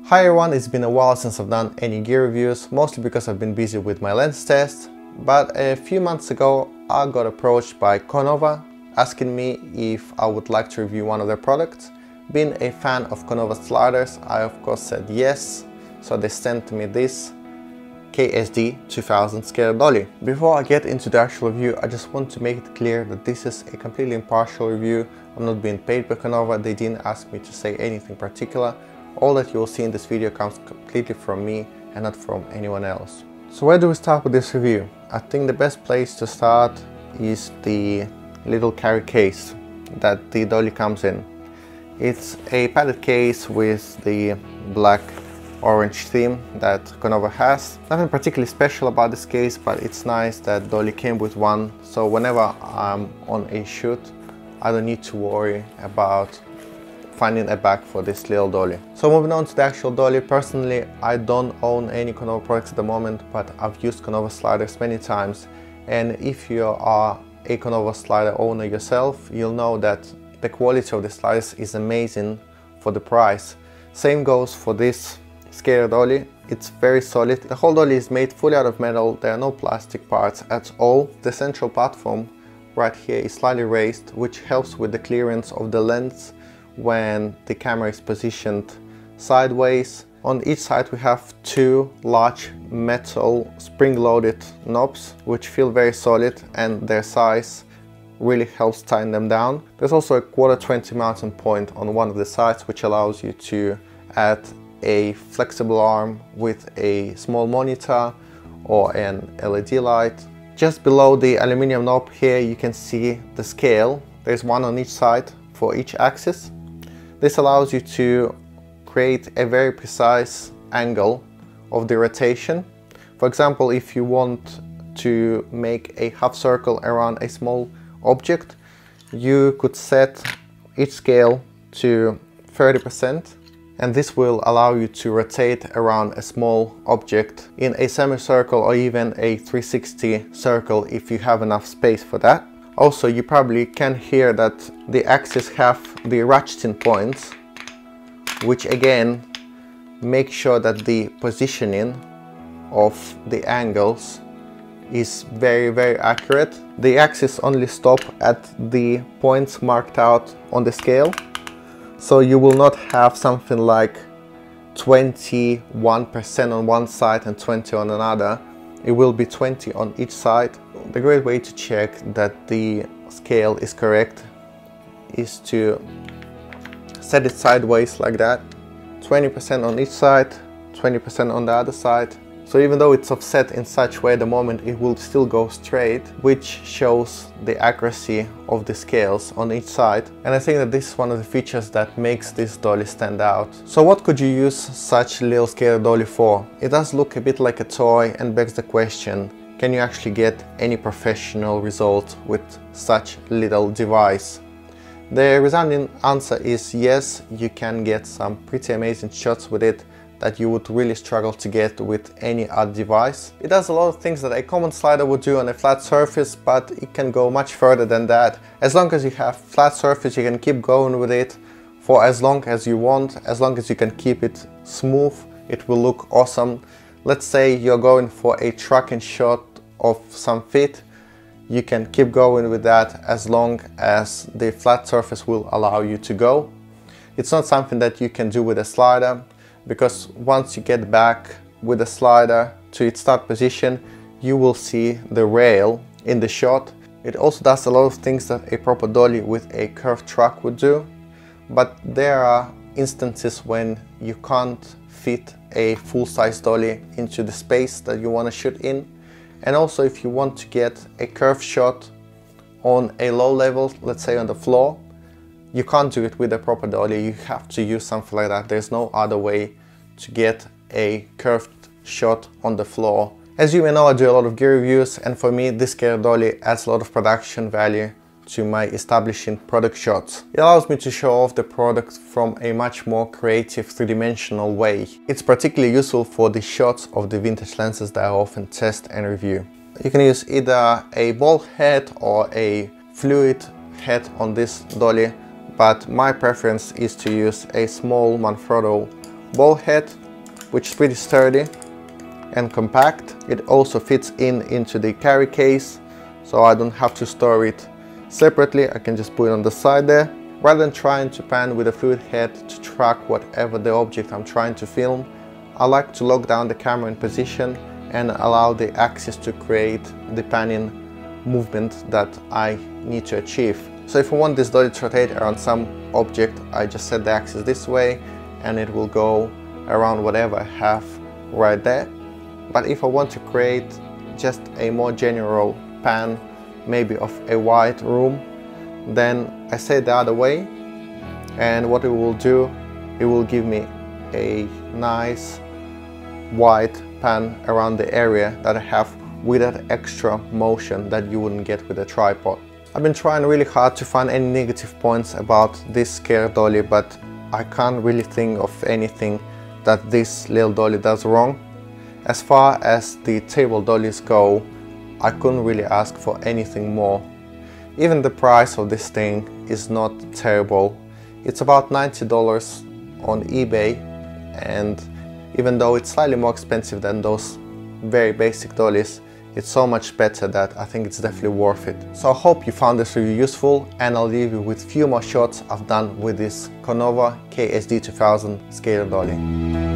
Hi everyone, it's been a while since I've done any gear reviews, mostly because I've been busy with my lens test, but a few months ago I got approached by Konova asking me if I would like to review one of their products. Being a fan of Konova sliders, I of course said yes, so they sent me this KSD-2000 scale dolly. Before I get into the actual review, I just want to make it clear that this is a completely impartial review. I'm not being paid by Konova, they didn't ask me to say anything particular. All that you will see in this video comes completely from me and not from anyone else. So where do we start with this review? I think the best place to start is the little carry case that the dolly comes in. It's a padded case with the black orange theme that Konova has. Nothing particularly special about this case, but it's nice that Dolly came with one, so whenever I'm on a shoot I don't need to worry about finding a bag for this little dolly. So moving on to the actual dolly, personally I don't own any Konova products at the moment, but I've used Konova sliders many times, and if you are a Konova slider owner yourself, you'll know that the quality of the sliders is amazing for the price. Same goes for this scale dolly. It's very solid. The whole dolly is made fully out of metal. There are no plastic parts at all. The central platform right here is slightly raised, which helps with the clearance of the lens when the camera is positioned sideways. On each side we have two large metal spring-loaded knobs which feel very solid, and their size really helps tighten them down. There's also a 1/4 mounting point on one of the sides which allows you to add a flexible arm with a small monitor or an LED light. Just below the aluminium knob here you can see the scale. There's one on each side for each axis. This allows you to create a very precise angle of the rotation. For example, if you want to make a half circle around a small object, you could set each scale to 30%. And this will allow you to rotate around a small object in a semicircle or even a 360 circle if you have enough space for that. Also, you probably can hear that the axes have the ratcheting points, which again make sure that the positioning of the angles is very accurate. The axes only stop at the points marked out on the scale. So you will not have something like 21% on one side and 20 on another. It will be 20 on each side. The great way to check that the scale is correct is to set it sideways like that. 20% on each side, 20% on the other side. So even though it's offset in such way at the moment, it will still go straight, which shows the accuracy of the scales on each side. And I think that this is one of the features that makes this dolly stand out. So what could you use such little scale dolly for? It does look a bit like a toy and begs the question, can you actually get any professional result with such little device? The resounding answer is yes, you can get some pretty amazing shots with it that you would really struggle to get with any other device. It does a lot of things that a common slider would do on a flat surface, but it can go much further than that. As long as you have flat surface, you can keep going with it for as long as you want. As long as you can keep it smooth, it will look awesome. Let's say you're going for a tracking shot of some feet, you can keep going with that as long as the flat surface will allow you to go. It's not something that you can do with a slider, because once you get back with the slider to its start position, you will see the rail in the shot. It also does a lot of things that a proper dolly with a curved track would do, but there are instances when you can't fit a full-size dolly into the space that you want to shoot in. And also if you want to get a curved shot on a low level, let's say on the floor, you can't do it with a proper dolly. You have to use something like that. There's no other way to get a curved shot on the floor. As you may know, I do a lot of gear reviews, and for me this scale dolly adds a lot of production value to my establishing product shots. It allows me to show off the product from a much more creative, three-dimensional way. It's particularly useful for the shots of the vintage lenses that I often test and review. You can use either a ball head or a fluid head on this dolly, but my preference is to use a small Manfrotto ball head, which is pretty sturdy and compact. It also fits into the carry case, so I don't have to store it separately. I can just put it on the side there. Rather than trying to pan with a fluid head to track whatever the object I'm trying to film, I like to lock down the camera in position and allow the axis to create the panning movement that I need to achieve. So if I want this dolly to rotate around some object, I just set the axis this way and it will go around whatever I have right there. But if I want to create just a more general pan, maybe of a wide room, then I set the other way, and what it will do, it will give me a nice wide pan around the area that I have with that extra motion that you wouldn't get with a tripod. I've been trying really hard to find any negative points about this scare dolly, but I can't really think of anything that this little dolly does wrong. As far as the table dollies go, I couldn't really ask for anything more. Even the price of this thing is not terrible. It's about $90 on eBay, and even though it's slightly more expensive than those very basic dollies, it's so much better that I think it's definitely worth it. So I hope you found this review useful, and I'll leave you with a few more shots I've done with this Konova KSD-2000 skater dolly.